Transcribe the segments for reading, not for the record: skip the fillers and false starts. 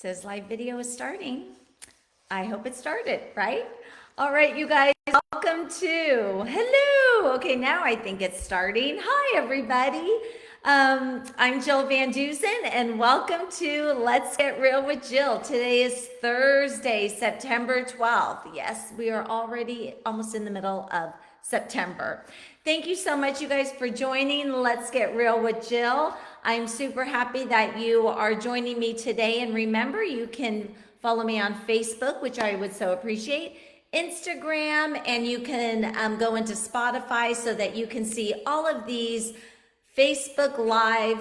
Says live video is starting. I hope it started, right? All right, you guys, welcome to, hello. Okay, now I think it's starting. Hi, everybody. I'm Jill Van Dusen, and welcome to Let's Get Real with Jill. Today is Thursday, September 12th. Yes, we are already almost in the middle of September. Thank you so much, you guys, for joining Let's Get Real with Jill. I'm super happy that you are joining me today. And remember, you can follow me on Facebook, which I would so appreciate, Instagram, and you can go into Spotify so that you can see all of these Facebook Live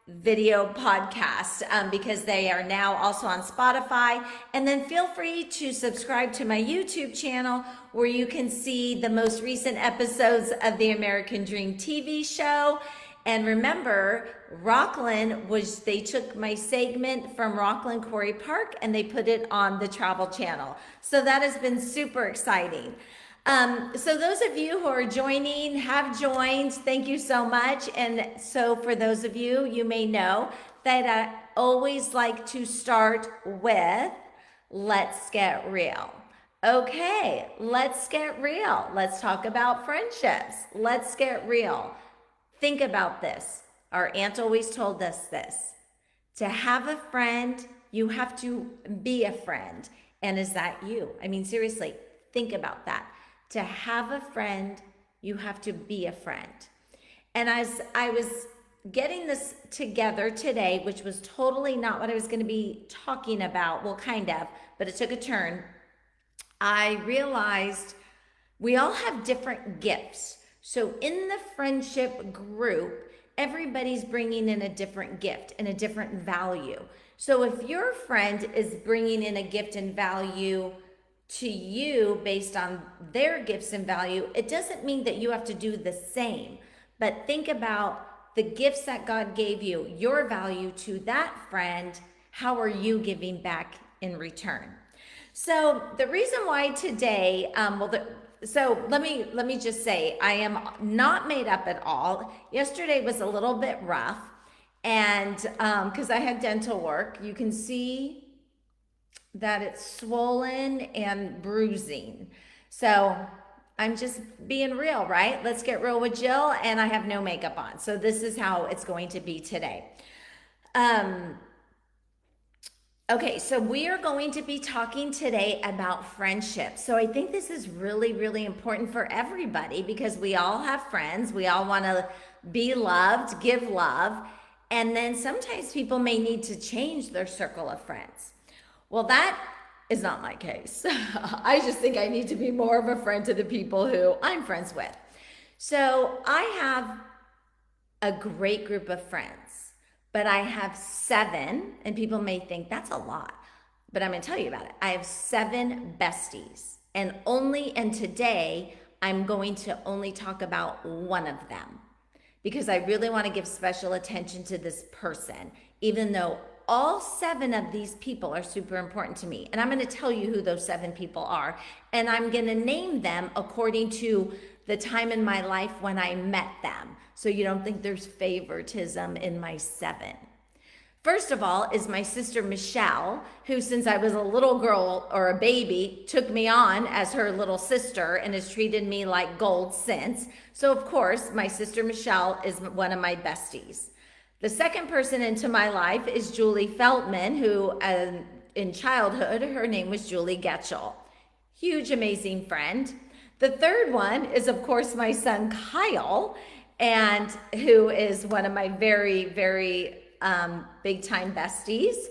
video podcasts because they are now also on Spotify. And then feel free to subscribe to my YouTube channel where you can see the most recent episodes of the American Dream TV show. And remember, they took my segment from Rockland Quarry Park and they put it on the Travel Channel. So that has been super exciting. So those of you who are joining, have joined, thank you so much. And so for those of you, you may know that I always like to start with, let's get real. Okay, let's get real. Let's talk about friendships. Let's get real. Think about this. Our aunt always told us this. To have a friend, you have to be a friend. And is that you? I mean, seriously, think about that. To have a friend, you have to be a friend. And as I was getting this together today, which was totally not what I was going to be talking about, well, kind of, but it took a turn, I realized we all have different gifts. So in the friendship group, everybody's bringing in a different gift and a different value. So if your friend is bringing in a gift and value to you based on their gifts and value, it doesn't mean that you have to do the same. But think about the gifts that God gave you, your value to that friend. How are you giving back in return? So the reason why today, so let me just say, I am not made up at all. Yesterday was a little bit rough, and because I had dental work, you can see that it's swollen and bruising. So I'm just being real, right? Let's get real with Jill, and I have no makeup on. So this is how it's going to be today. Okay, so we are going to be talking today about friendship. So I think this is really, really important for everybody because we all have friends. We all want to be loved, give love. And then sometimes people may need to change their circle of friends. Well, that is not my case. I just think I need to be more of a friend to the people who I'm friends with. So I have a great group of friends. But I have 7, and people may think that's a lot, but I'm going to tell you about it. I have 7 besties, and today I'm going to only talk about one of them because I really want to give special attention to this person, even though all 7 of these people are super important to me. And I'm going to tell you who those 7 people are, and I'm going to name them according to the time in my life when I met them. So you don't think there's favoritism in my 7. First of all is my sister Michelle, who since I was a little girl or a baby, took me on as her little sister and has treated me like gold since. So of course, my sister Michelle is one of my besties. The second person into my life is Julie Feltman, who in childhood, her name was Julie Getchell. Huge, amazing friend. The third one is, of course, my son Kyle, and who is one of my very, very big time besties.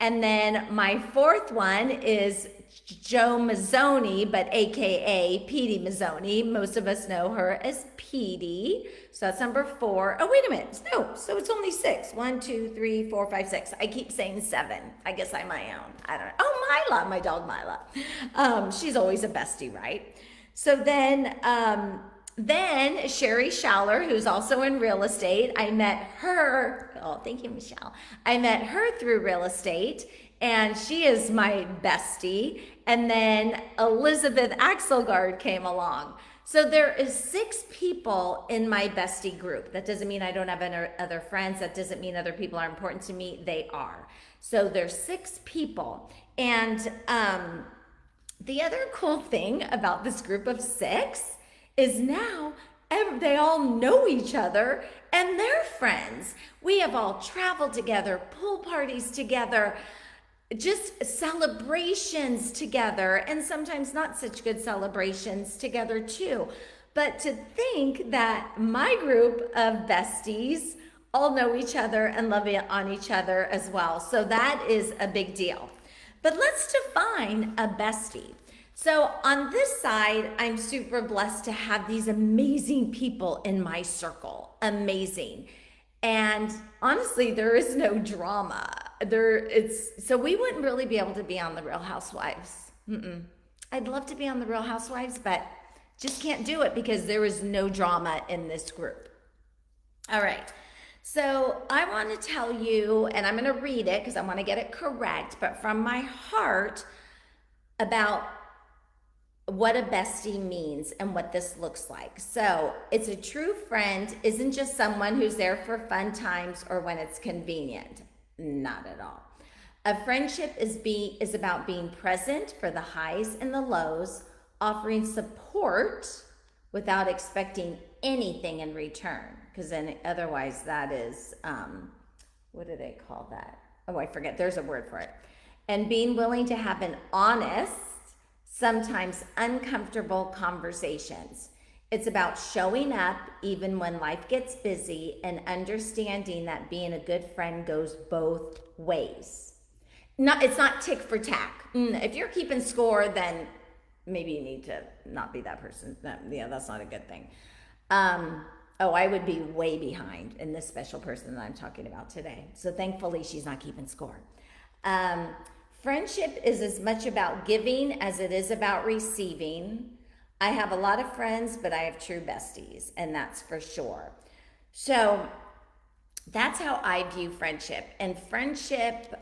And then my fourth one is Joe Mazzoni, but AKA Petey Mazzoni. Most of us know her as Petey. So that's number 4. Oh, wait a minute. No, so it's only 6. 1, 2, 3, 4, 5, 6. I keep saying 7. I guess I'm my own. I don't know. Oh, Mila, my dog Mila. She's always a bestie, right? So then Sherry Schaller, who's also in real estate, I met her. Oh, thank you, Michelle. I met her through real estate, and she is my bestie. And then Elizabeth Axelgard came along. So there is 6 people in my bestie group. That doesn't mean I don't have other friends. That doesn't mean other people are important to me. They are. So there's 6 people. And the other cool thing about this group of 6 is now they all know each other and they're friends. We have all traveled together, pool parties together, just celebrations together, and sometimes not such good celebrations together too. But to think that my group of besties all know each other and love on each other as well. So that is a big deal. But let's define a bestie. So on this side, I'm super blessed to have these amazing people in my circle. Amazing. And honestly, there is no drama. So we wouldn't really be able to be on The Real Housewives. I'd love to be on The Real Housewives, but just can't do it because there is no drama in this group. All right. So I want to tell you, and I'm going to read it because I want to get it correct, but from my heart about what a bestie means and what this looks like. So it's a true friend isn't just someone who's there for fun times or when it's convenient. Not at all. A friendship is about being present for the highs and the lows, offering support without expecting anything in return. Because then otherwise that is, what do they call that? Oh, I forget. There's a word for it. And being willing to have an honest, sometimes uncomfortable conversations. It's about showing up even when life gets busy and understanding that being a good friend goes both ways. It's not tick for tack. If you're keeping score, then maybe you need to not be that person. That's not a good thing. I would be way behind in this special person that I'm talking about today. So thankfully, she's not keeping score. Friendship is as much about giving as it is about receiving. I have a lot of friends, but I have true besties, and that's for sure. So that's how I view friendship. And friendship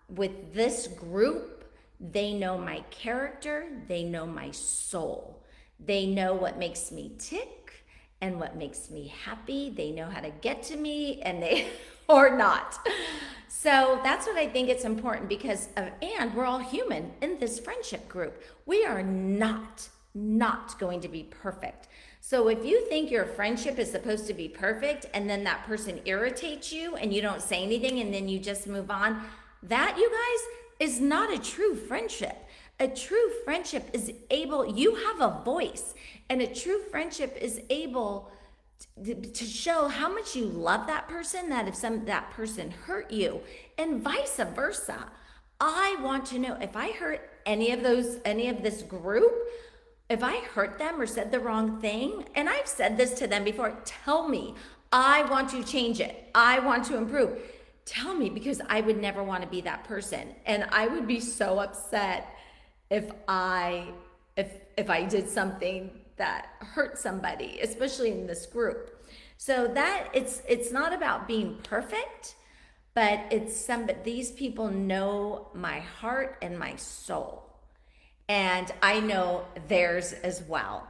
with this group, they know my character, they know my soul. They know what makes me tick and what makes me happy. They know how to get to me, and they or not. So that's what I think it's important because and we're all human in this friendship group. We are not going to be perfect. So if you think your friendship is supposed to be perfect and then that person irritates you and you don't say anything and then you just move on, that, you guys, is not a true friendship. A true friendship is you have a voice, and a true friendship is able to show how much you love that person, that if that person hurt you, and vice versa. I want to know if I hurt any of this group, if I hurt them or said the wrong thing, and I've said this to them before, tell me. I want to change it. I want to improve. Tell me, because I would never want to be that person. And I would be so upset if I did something that hurt somebody, especially in this group. So that it's not about being perfect, but these people know my heart and my soul, and I know theirs as well.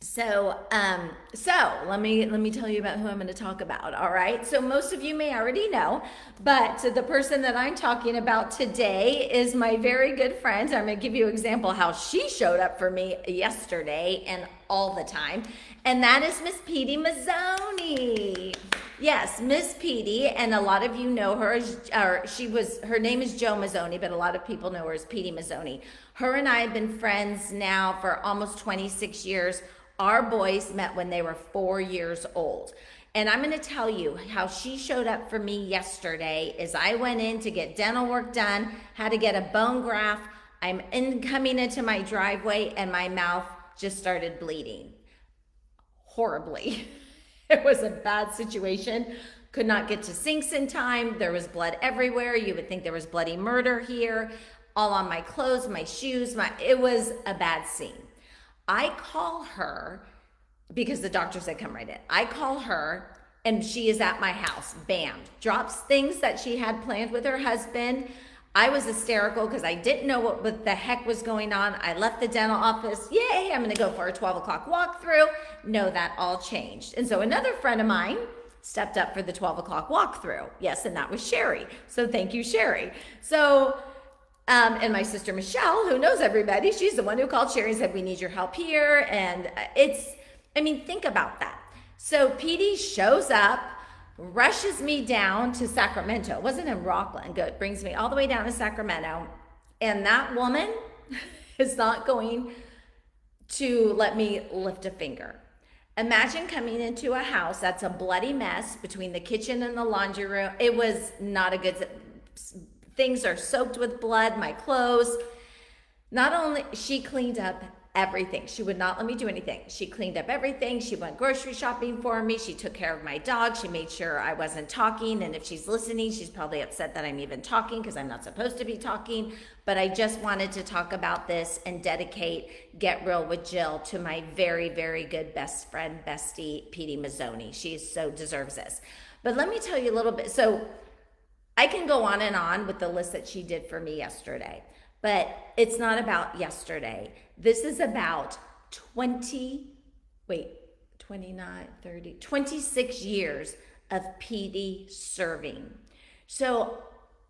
So let me tell you about who I'm going to talk about. All right. So most of you may already know, but the person that I'm talking about today is my very good friend. I'm going to give you an example how she showed up for me yesterday and all the time. And that is Miss Petey Mazzoni. Yes, Miss Petey, and a lot of you know her her name is Jo Mazzoni, but a lot of people know her as Petey Mazzoni. Her and I have been friends now for almost 26 years. Our boys met when they were 4 years old. And I'm going to tell you how she showed up for me yesterday is I went in to get dental work done, had to get a bone graft. Coming into my driveway and my mouth just started bleeding horribly. It was a bad situation. Could not get to sinks in time. There was blood everywhere. You would think there was bloody murder here, all on my clothes, my shoes. It was a bad scene. I call her because the doctor said come right in. I call her and she is at my house. Bam. Drops things that she had planned with her husband. I was hysterical because I didn't know what the heck was going on. I left the dental office. Yay, I'm going to go for a 12 o'clock walkthrough. No, that all changed. And so another friend of mine stepped up for the 12 o'clock walkthrough. Yes, and that was Sherry. So thank you, Sherry. So, and my sister Michelle, who knows everybody, she's the one who called Sherry and said, we need your help here. And think about that. So PD shows up, rushes me down to Sacramento. It wasn't in Rockland. It brings me all the way down to Sacramento. And that woman is not going to let me lift a finger. Imagine coming into a house that's a bloody mess between the kitchen and the laundry room. It was not a good, things are soaked with blood, my clothes. Not only, she cleaned up everything. She would not let me do anything. She cleaned up everything. She went grocery shopping for me. She took care of my dog. She made sure I wasn't talking. And if she's listening, she's probably upset that I'm even talking because I'm not supposed to be talking. But I just wanted to talk about this and dedicate Get Real with Jill to my very, very good best friend, bestie, PD Mazzoni. She so deserves this. But let me tell you a little bit. So I can go on and on with the list that she did for me yesterday. But it's not about yesterday. This is about 26 years of PD serving. So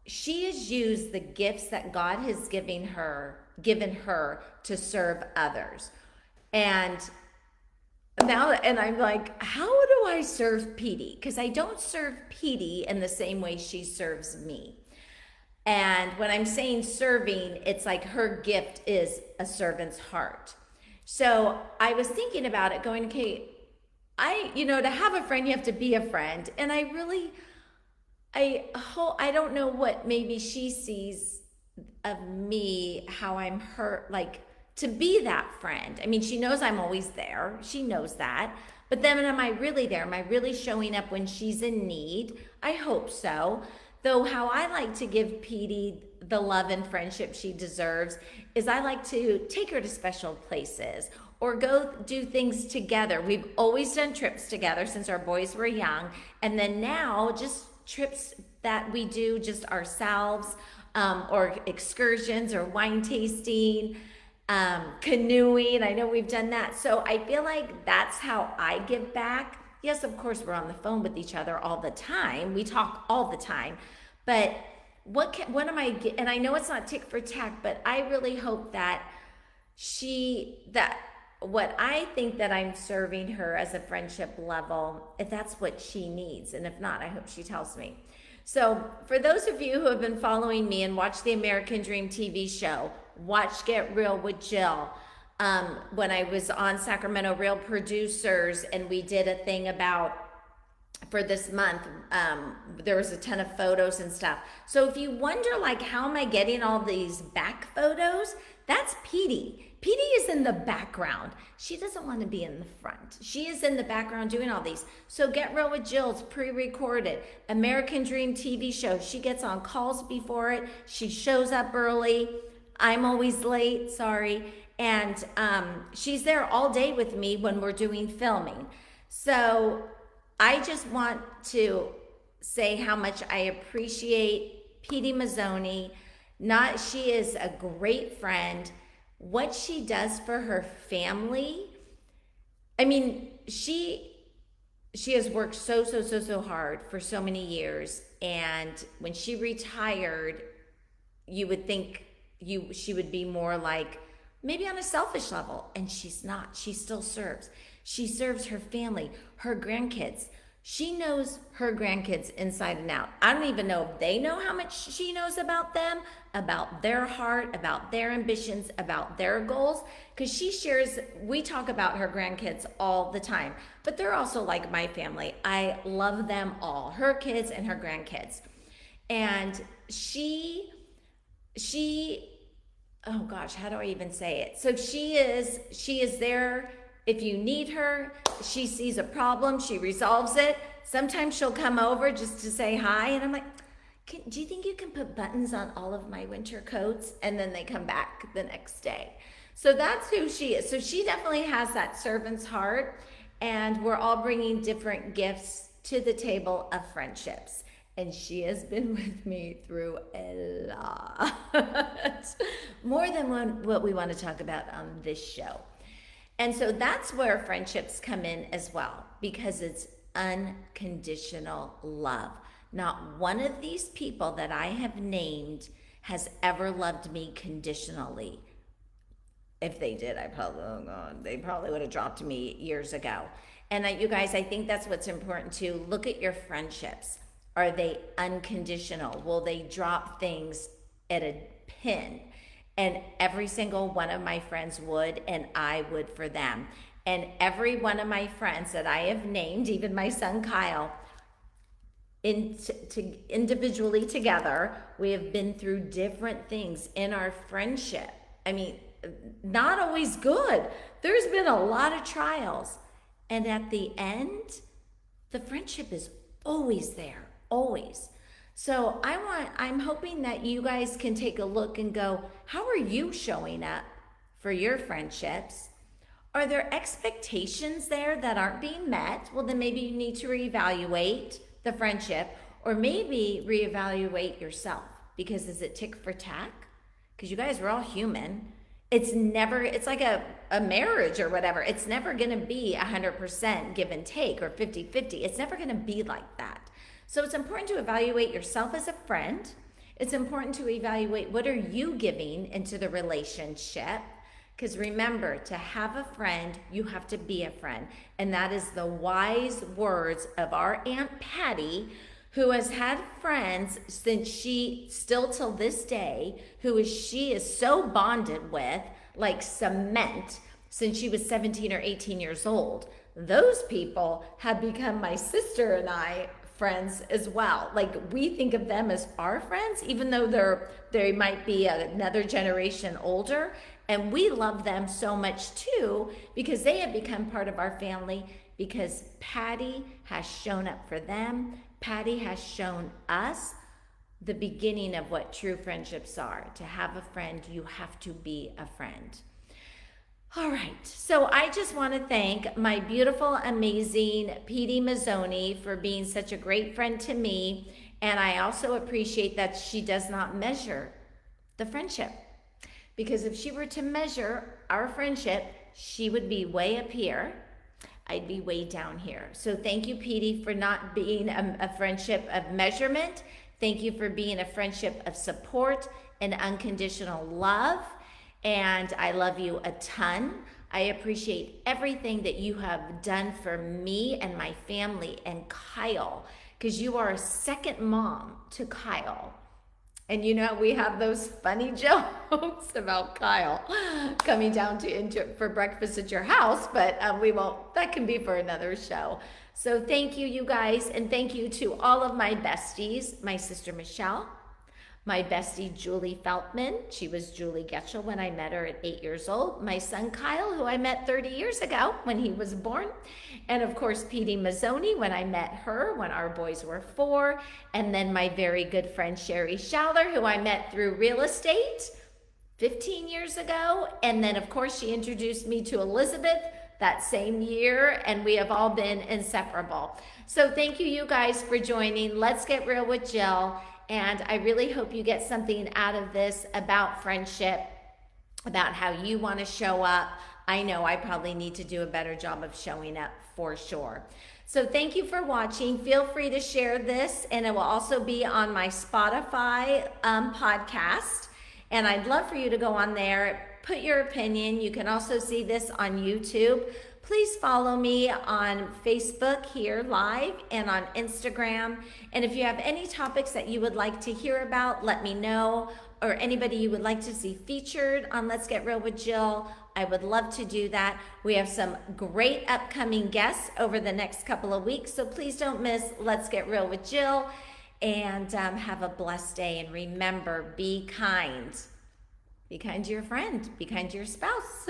she has used the gifts that God has given her to serve others. And I'm like, how do I serve PD? Because I don't serve PD in the same way she serves me. And when I'm saying serving, it's like her gift is a servant's heart. So I was thinking about it going, okay, to have a friend, you have to be a friend. And I don't know what maybe she sees of me, how I'm hurt, like to be that friend. I mean, she knows I'm always there. She knows that. But then am I really there? Am I really showing up when she's in need? I hope so. Though how I like to give PD the love and friendship she deserves is I like to take her to special places or go do things together. We've always done trips together since our boys were young. And then now just trips that we do just ourselves, or excursions or wine tasting, canoeing. I know we've done that. So I feel like that's how I give back. Yes, of course, we're on the phone with each other all the time. We talk all the time. But what am I, and I know it's not tick for tack, but I really hope that what I think that I'm serving her as a friendship level, if that's what she needs. And if not, I hope she tells me. So for those of you who have been following me and watched the American Dream TV show, watch Get Real with Jill. When I was on Sacramento Real Producers and we did a thing about, for this month, there was a ton of photos and stuff. So if you wonder, like, how am I getting all these back photos? That's PD. PD is in the background. She doesn't want to be in the front. She is in the background doing all these. So Get Real with Jill's pre-recorded. American Dream TV show. She gets on calls before it. She shows up early. I'm always late, sorry. And she's there all day with me when we're doing filming. So I just want to say how much I appreciate PD Mazzoni. She is a great friend. What she does for her family, I mean, she has worked so hard for so many years. And when she retired, you would think she would be more like, maybe on a selfish level, and she's not. She still serves. She serves her family, her grandkids. She knows her grandkids inside and out. I don't even know if they know how much she knows about them, about their heart, about their ambitions, about their goals, because we talk about her grandkids all the time, but they're also like my family. I love them all, her kids and her grandkids. And she oh gosh, how do I even say it? So she is there if you need her. She sees a problem, she resolves it. Sometimes she'll come over just to say hi, and I'm like, do you think you can put buttons on all of my winter coats? And then they come back the next day. So that's who she is. So she definitely has that servant's heart, and we're all bringing different gifts to the table of friendships. And she has been with me through a lot, more than what we want to talk about on this show. And so that's where friendships come in as well, because it's unconditional love. Not one of these people that I have named has ever loved me conditionally. If they did, they probably would have dropped me years ago. And you guys, I think that's what's important too. Look at your friendships. Are they unconditional? Will they drop things at a pin? And every single one of my friends would, and I would for them. And every one of my friends that I have named, even my son Kyle, individually together, we have been through different things in our friendship. I mean, not always good. There's been a lot of trials. And at the end, the friendship is always there, always. So I'm hoping that you guys can take a look and go, how are you showing up for your friendships? Are there expectations there that aren't being met? Well, then maybe you need to reevaluate the friendship, or maybe reevaluate yourself, because is it tick for tack? Because you guys, we're all human. It's like a marriage or whatever. It's never going to be 100% give and take or 50-50. It's never going to be like that. So it's important to evaluate yourself as a friend. It's important to evaluate what are you giving into the relationship. Because remember, to have a friend, you have to be a friend. And that is the wise words of our Aunt Patty, who has had friends since still till this day, she is so bonded with, like cement, since she was 17 or 18 years old. Those people have become my sister and I friends as well. Like, we think of them as our friends, even though they might be another generation older. And we love them so much too, because they have become part of our family, because Patty has shown up for them. Patty has shown us the beginning of what true friendships are. To have a friend, you have to be a friend. All right, so I just want to thank my beautiful, amazing Petey Mazzoni for being such a great friend to me. And I also appreciate that she does not measure the friendship. Because if she were to measure our friendship, she would be way up here. I'd be way down here. So thank you, Petey, for not being a friendship of measurement. Thank you for being a friendship of support and unconditional love. And I love you a ton. I appreciate everything that you have done for me and my family and Kyle, because you are a second mom to Kyle. And you know, we have those funny jokes about Kyle coming down for breakfast at your house, but we won't, that can be for another show. So thank you, you guys. And thank you to all of my besties, my sister Michelle, my bestie Julie Feltman. She was Julie Getchell when I met her at 8 years old. My son Kyle, who I met 30 years ago when he was born. And of course, Petey Mazzoni, when I met her when our boys were 4. And then my very good friend Sherry Schaller, who I met through real estate 15 years ago. And then of course, she introduced me to Elizabeth that same year, and we have all been inseparable. So thank you, you guys, for joining. Let's Get Real with Jill. And I really hope you get something out of this about friendship, about how you want to show up. I know I probably need to do a better job of showing up for sure. So thank you for watching. Feel free to share this, and it will also be on my Spotify podcast. And I'd love for you to go on there, put your opinion. You can also see this on YouTube. Please follow me on Facebook here live and on Instagram. And if you have any topics that you would like to hear about, let me know. Or anybody you would like to see featured on Let's Get Real with Jill, I would love to do that. We have some great upcoming guests over the next couple of weeks. So please don't miss Let's Get Real with Jill. And have a blessed day. And remember, be kind. Be kind to your friend. Be kind to your spouse.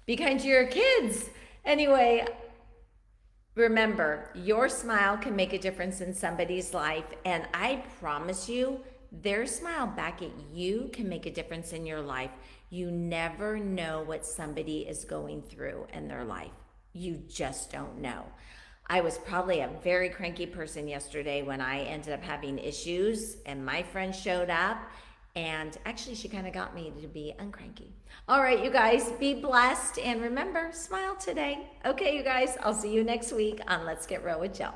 Be kind to your kids. Anyway, remember, your smile can make a difference in somebody's life. And I promise you, their smile back at you can make a difference in your life. You never know what somebody is going through in their life. You just don't know. I was probably a very cranky person yesterday when I ended up having issues, and my friend showed up And actually, she kind of got me to be uncranky. All right, you guys, be blessed. And remember, smile today. Okay, you guys, I'll see you next week on Let's Get Real with Jill.